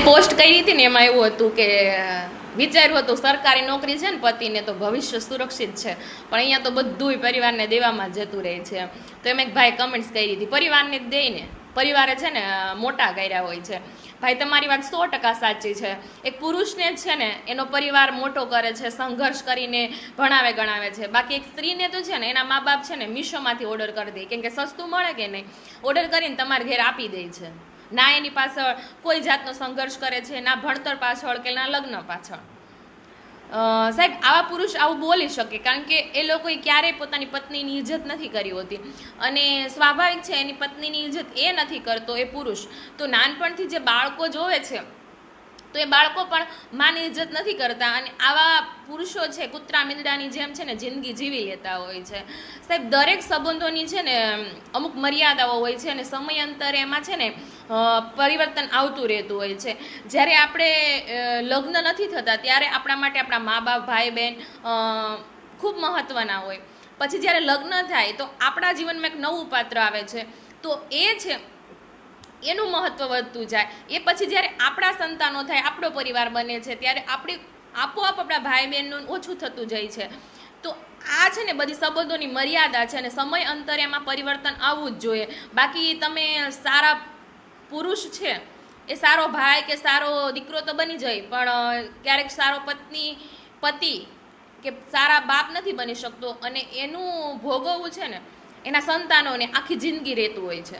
Post કરી હતી ને એમાં એવું હતું કે વિચાર્યું હતું સરકારી નોકરી છે ને પતિને તો ભવિષ્ય સુરક્ષિત છે, પણ અહીંયા તો બધુંય પરિવારને દેવામાં જ જતું રહે છે. તો એમ એક ભાઈ કમેન્ટ્સ કરી હતી, પરિવારને જ દઈને પરિવારે છે ને મોટા કર્યા હોય છે. ભાઈ તમારી વાત 100% સાચી છે. એક પુરુષને જ છે ને એનો પરિવાર મોટો કરે છે, સંઘર્ષ કરીને ભણાવે ગણાવે છે. બાકી એક સ્ત્રીને તો છે ને એના મા બાપ છે ને મીશોમાંથી ઓર્ડર કરી દે, કેમ કે સસ્તું મળે કે નહીં, ઓર્ડર કરીને તમારે ઘેર આપી દે છે. ના એની પાછળ કોઈ જાતનો સંઘર્ષ કરે છે, ના ભણતર પાછળ કે ના લગ્ન પાછળ. સાહેબ આવા પુરુષ આવું બોલી શકે, કારણ કે એ લોકોએ ક્યારેય પોતાની પત્નીની ઇજ્જત નથી કરી હોતી, અને સ્વાભાવિક છે એની પત્નીની ઇજ્જત એ નથી કરતો એ પુરુષ. તો નાનપણથી જે બાળકો જોવે છે તો એ બાળકો પણ માની ઇજ્જત નથી કરતા, અને આવા પુરુષો છે કૂતરા મીંદડાની જેમ છે ને જિંદગી જીવી લેતા હોય છે. સાહેબ દરેક સંબંધોની છે ને અમુક મર્યાદાઓ હોય છે, અને સમયાંતરે એમાં છે ને પરિવર્તન આવતું રહેતું હોય છે. જ્યારે આપણે લગ્ન નથી થતા ત્યારે આપણા માટે આપણા મા બાપ ભાઈ બહેન ખૂબ મહત્ત્વના હોય. પછી જ્યારે લગ્ન થાય તો આપણા જીવનમાં એક નવું પાત્ર આવે છે, તો એ છે એનું મહત્ત્વ વધતું જાય. એ પછી જ્યારે આપણા સંતાનો થાય, આપણો પરિવાર બને છે, ત્યારે આપણી આપોઆપ આપણા ભાઈ બહેનનું ઓછું થતું જાય છે. તો આ છે ને બધી સંબંધોની મર્યાદા છે, અને સમય અંતરે એમાં પરિવર્તન આવવું જ જોઈએ. બાકી તમે સારા પુરુષ છે એ સારો ભાઈ કે સારો દીકરો તો બની જાય, પણ ક્યારેક સારો પતિ કે સારા બાપ નથી બની શકતો, અને એનું ભોગવવું છે ને એના સંતાનોને આખી જિંદગી રહેતું હોય છે.